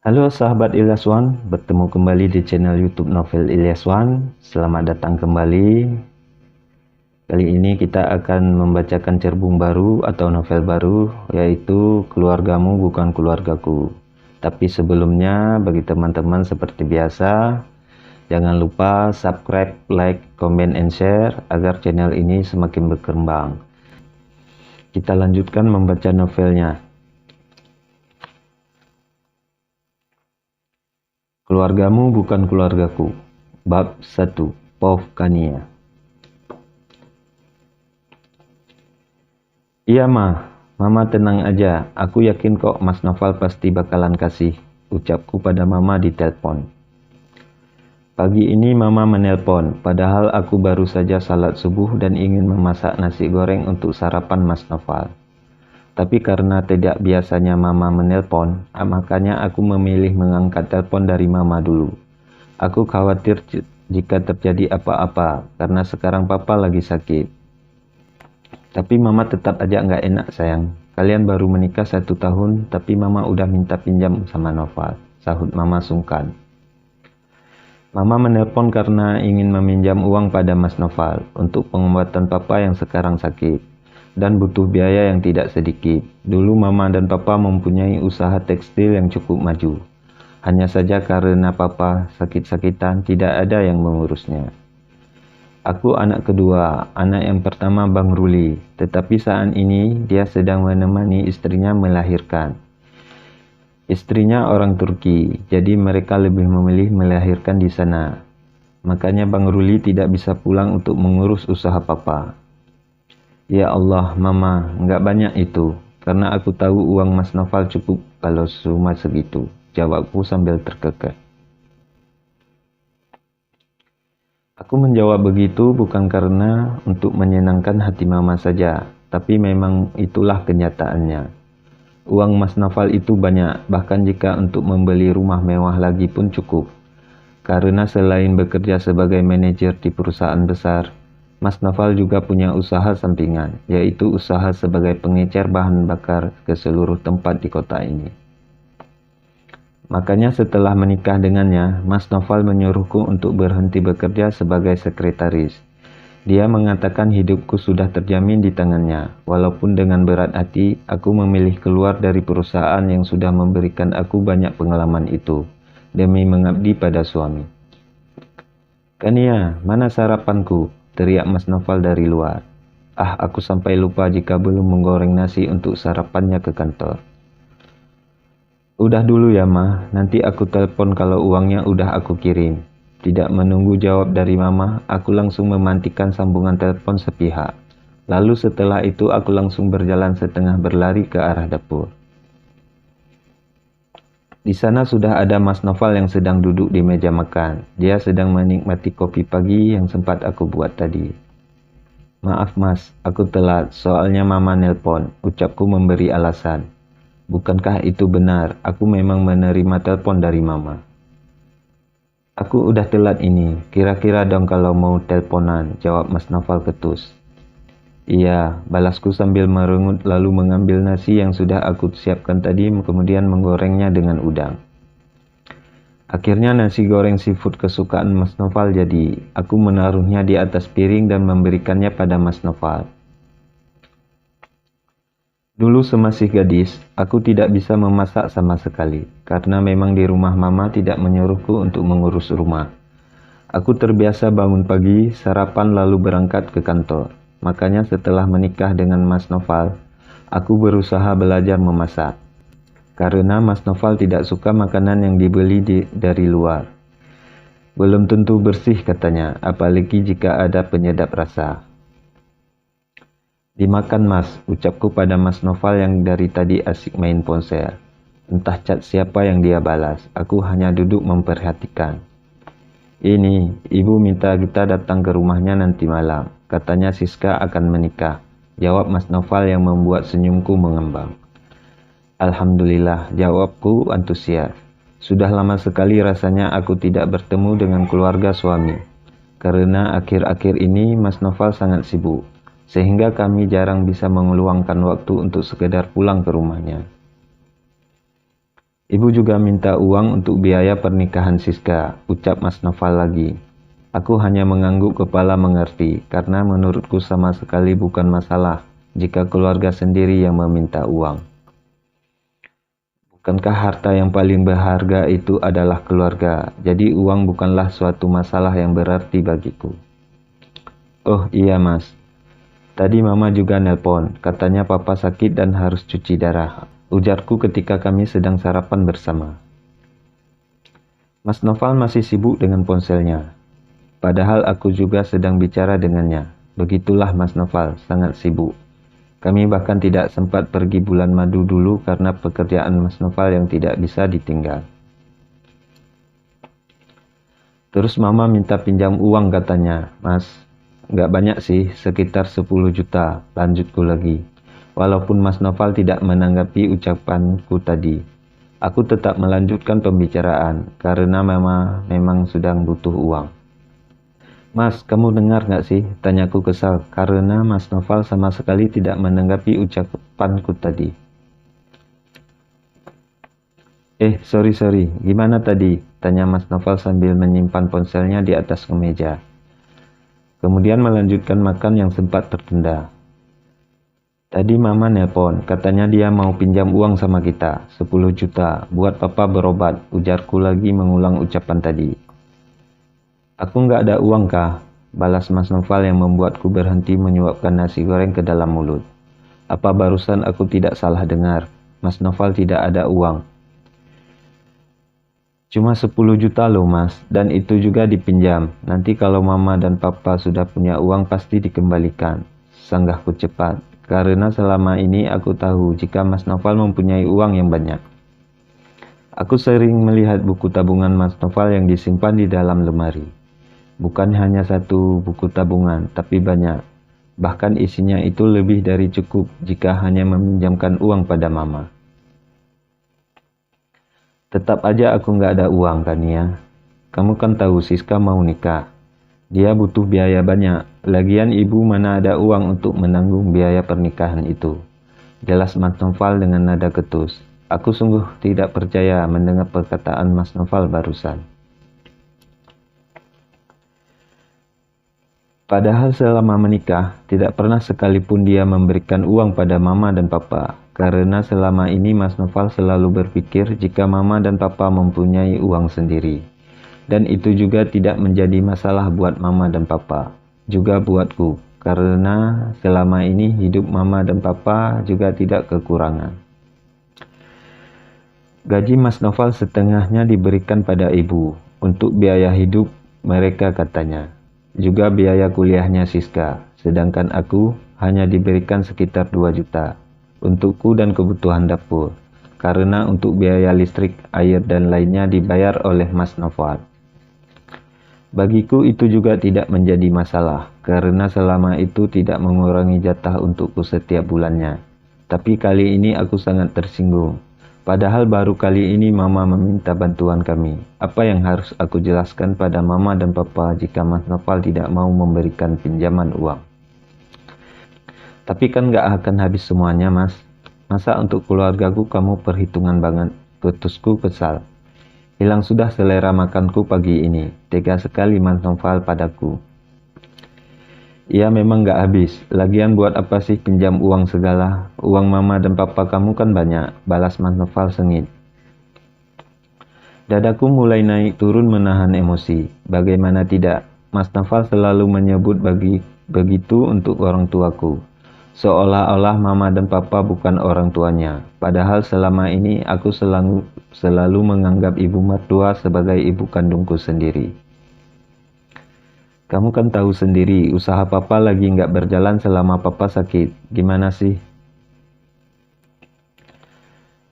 Halo sahabat Ilyas One, bertemu kembali di channel YouTube Novel Ilyas One. Selamat datang kembali. Kali ini kita akan membacakan cerbung baru atau novel baru, yaitu Keluargamu Bukan Keluargaku. Tapi sebelumnya, bagi teman-teman seperti biasa, jangan lupa subscribe, like, comment, and share agar channel ini semakin berkembang. Kita lanjutkan membaca novelnya. Keluargamu Bukan Keluargaku. Bab 1. Povkania. Iya Mama tenang aja, aku yakin kok Mas Noval pasti bakalan kasih, ucapku pada Mama di telepon. Pagi ini Mama menelpon, padahal aku baru saja salat subuh dan ingin memasak nasi goreng untuk sarapan Mas Noval. Tapi karena tidak biasanya Mama menelpon, makanya aku memilih mengangkat telepon dari Mama dulu. Aku khawatir jika terjadi apa-apa, karena sekarang Papa lagi sakit. Tapi Mama tetap aja nggak enak sayang. Kalian baru menikah 1 tahun, tapi Mama udah minta pinjam sama Noval, sahut Mama sungkan. Mama menelpon karena ingin meminjam uang pada Mas Noval untuk pengobatan Papa yang sekarang sakit dan butuh biaya yang tidak sedikit. Dulu Mama dan Papa mempunyai usaha tekstil yang cukup maju. Hanya saja karena Papa sakit-sakitan tidak ada yang mengurusnya. Aku anak kedua, anak yang pertama Bang Ruli, tetapi saat ini dia sedang menemani istrinya melahirkan. Istrinya orang Turki, jadi mereka lebih memilih melahirkan di sana. Makanya Bang Ruli tidak bisa pulang untuk mengurus usaha Papa. Ya Allah, Mama, nggak banyak itu, karena aku tahu uang Mas Noval cukup kalau cuma segitu, jawabku sambil terkekeh. Aku menjawab begitu bukan karena untuk menyenangkan hati Mama saja, tapi memang itulah kenyataannya. Uang Mas Noval itu banyak, bahkan jika untuk membeli rumah mewah lagi pun cukup. Karena selain bekerja sebagai manajer di perusahaan besar, Mas Noval juga punya usaha sampingan, yaitu usaha sebagai pengecer bahan bakar ke seluruh tempat di kota ini. Makanya setelah menikah dengannya, Mas Noval menyuruhku untuk berhenti bekerja sebagai sekretaris. Dia mengatakan hidupku sudah terjamin di tangannya. Walaupun dengan berat hati, aku memilih keluar dari perusahaan yang sudah memberikan aku banyak pengalaman itu, demi mengabdi pada suami. "Kania, mana sarapanku?" teriak Mas Noval dari luar. Aku sampai lupa jika belum menggoreng nasi untuk sarapannya ke kantor. "Udah dulu ya Ma, nanti aku telepon kalau uangnya udah aku kirim." Tidak menunggu jawab dari Mama, aku langsung memantikan sambungan telepon sepihak. Lalu setelah itu aku langsung berjalan setengah berlari ke arah dapur. Di sana sudah ada Mas Noval yang sedang duduk di meja makan. Dia sedang menikmati kopi pagi yang sempat aku buat tadi. "Maaf Mas, aku telat, soalnya Mama nelpon," ucapku memberi alasan. "Bukankah itu benar? Aku memang menerima telepon dari Mama." "Aku udah telat ini, kira-kira dong kalau mau teleponan," jawab Mas Noval ketus. "Iya," balasku sambil merengut lalu mengambil nasi yang sudah aku siapkan tadi kemudian menggorengnya dengan udang. Akhirnya nasi goreng seafood kesukaan Mas Noval jadi. Aku menaruhnya di atas piring dan memberikannya pada Mas Noval. Dulu semasih gadis, aku tidak bisa memasak sama sekali, karena memang di rumah Mama tidak menyuruhku untuk mengurus rumah. Aku terbiasa bangun pagi, sarapan lalu berangkat ke kantor. Makanya setelah menikah dengan Mas Noval, aku berusaha belajar memasak. Karena Mas Noval tidak suka makanan yang dibeli dari luar. Belum tentu bersih katanya, apalagi jika ada penyedap rasa. "Dimakan Mas," ucapku pada Mas Noval yang dari tadi asik main ponsel. Entah cat siapa yang dia balas, aku hanya duduk memperhatikan. "Ini, Ibu minta kita datang ke rumahnya nanti malam. Katanya Siska akan menikah," jawab Mas Noval yang membuat senyumku mengembang. "Alhamdulillah," jawabku antusias. Sudah lama sekali rasanya aku tidak bertemu dengan keluarga suami. Karena akhir-akhir ini Mas Noval sangat sibuk, sehingga kami jarang bisa mengeluangkan waktu untuk sekedar pulang ke rumahnya. Ibu juga minta uang untuk biaya pernikahan Siska, ucap Mas Noval lagi. Aku hanya mengangguk kepala mengerti, karena menurutku sama sekali bukan masalah jika keluarga sendiri yang meminta uang. Bukankah harta yang paling berharga itu adalah keluarga, jadi uang bukanlah suatu masalah yang berarti bagiku. Oh iya mas, tadi mama juga nelpon, katanya papa sakit dan harus cuci darah, ujarku ketika kami sedang sarapan bersama. Mas Noval masih sibuk dengan ponselnya, padahal aku juga sedang bicara dengannya. Begitulah Mas Noval, sangat sibuk. Kami bahkan tidak sempat pergi bulan madu dulu karena pekerjaan Mas Noval yang tidak bisa ditinggal. Terus mama minta pinjam uang katanya, Mas. Nggak banyak sih, sekitar 10 juta, lanjutku lagi. Walaupun Mas Noval tidak menanggapi ucapanku tadi. Aku tetap melanjutkan pembicaraan, karena memang sedang butuh uang. Mas, kamu dengar nggak sih? Tanyaku kesal, karena Mas Noval sama sekali tidak menanggapi ucapanku tadi. Sorry, gimana tadi? Tanya Mas Noval sambil menyimpan ponselnya di atas kemeja. Kemudian melanjutkan makan yang sempat tertunda. Tadi mama nelpon, katanya dia mau pinjam uang sama kita, 10 juta, buat papa berobat, ujarku lagi mengulang ucapan tadi. Aku nggak ada uang kah? Balas Mas Noval yang membuatku berhenti menyuapkan nasi goreng ke dalam mulut. Apa barusan aku tidak salah dengar? Mas Noval tidak ada uang. Cuma 10 juta loh mas, dan itu juga dipinjam. Nanti kalau mama dan papa sudah punya uang pasti dikembalikan. Sanggahku cepat, karena selama ini aku tahu jika Mas Noval mempunyai uang yang banyak. Aku sering melihat buku tabungan Mas Noval yang disimpan di dalam lemari. Bukan hanya satu buku tabungan, tapi banyak. Bahkan isinya itu lebih dari cukup jika hanya meminjamkan uang pada mama. Tetap aja aku nggak ada uang kan ya. Kamu kan tahu Siska mau nikah. Dia butuh biaya banyak. Lagian ibu mana ada uang untuk menanggung biaya pernikahan itu. Jelas Mas Noval dengan nada ketus. Aku sungguh tidak percaya mendengar perkataan Mas Noval barusan. Padahal selama menikah, tidak pernah sekalipun dia memberikan uang pada mama dan papa. Karena selama ini Mas Noval selalu berpikir jika mama dan papa mempunyai uang sendiri. Dan itu juga tidak menjadi masalah buat mama dan papa. Juga buatku, karena selama ini hidup mama dan papa juga tidak kekurangan. Gaji Mas Noval setengahnya diberikan pada ibu untuk biaya hidup mereka katanya. Juga biaya kuliahnya Siska, sedangkan aku hanya diberikan sekitar 2 juta untukku dan kebutuhan dapur, karena untuk biaya listrik, air, dan lainnya dibayar oleh Mas Noval. Bagiku itu juga tidak menjadi masalah, karena selama itu tidak mengurangi jatah untukku setiap bulannya. Tapi kali ini aku sangat tersinggung. Padahal baru kali ini mama meminta bantuan kami. Apa yang harus aku jelaskan pada mama dan papa jika Mas Noval tidak mau memberikan pinjaman uang? Tapi kan gak akan habis semuanya mas. Masa untuk keluargaku kamu perhitungan banget? Putusku kesal. Hilang sudah selera makanku pagi ini. Tega sekali Mas Noval padaku. Iya memang gak habis. Lagian buat apa sih pinjam uang segala? Uang mama dan papa kamu kan banyak. Balas Mas Noval sengit. Dadaku mulai naik turun menahan emosi. Bagaimana tidak? Mas Noval selalu menyebut begitu untuk orang tuaku. Seolah-olah mama dan papa bukan orang tuanya. Padahal selama ini aku selalu menganggap ibu mertua sebagai ibu kandungku sendiri. Kamu kan tahu sendiri, usaha papa lagi nggak berjalan selama papa sakit. Gimana sih?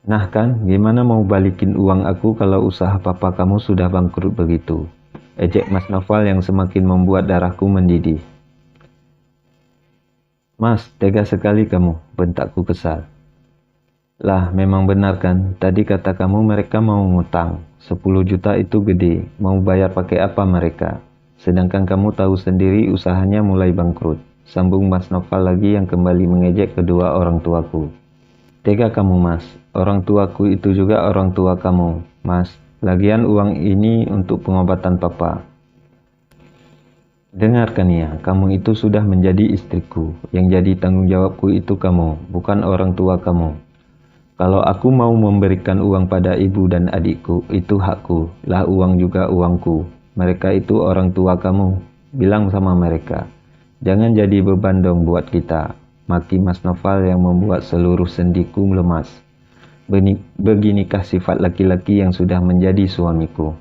Nah kan, gimana mau balikin uang aku kalau usaha papa kamu sudah bangkrut begitu? Ejek Mas Noval yang semakin membuat darahku mendidih. Mas, tega sekali kamu, bentakku kesal. Lah, memang benar kan, tadi kata kamu mereka mau ngutang. 10 juta itu gede, mau bayar pakai apa mereka? Sedangkan kamu tahu sendiri usahanya mulai bangkrut. Sambung Mas Noval lagi yang kembali mengejek kedua orang tuaku. Tega kamu mas, Orang tuaku itu juga orang tua kamu, Mas. Lagian uang ini untuk pengobatan papa. Dengarkan ya, kamu itu sudah menjadi istriku. Yang jadi tanggung jawabku itu kamu, bukan orang tua kamu. Kalau aku mau memberikan uang pada ibu dan adikku, itu hakku. Lah uang juga uangku. Mereka itu orang tua kamu. Bilang sama mereka. Jangan jadi beban dong buat kita. Maki Mas Noval yang membuat seluruh sendiku lemas. Beginikah sifat laki-laki yang sudah menjadi suamiku?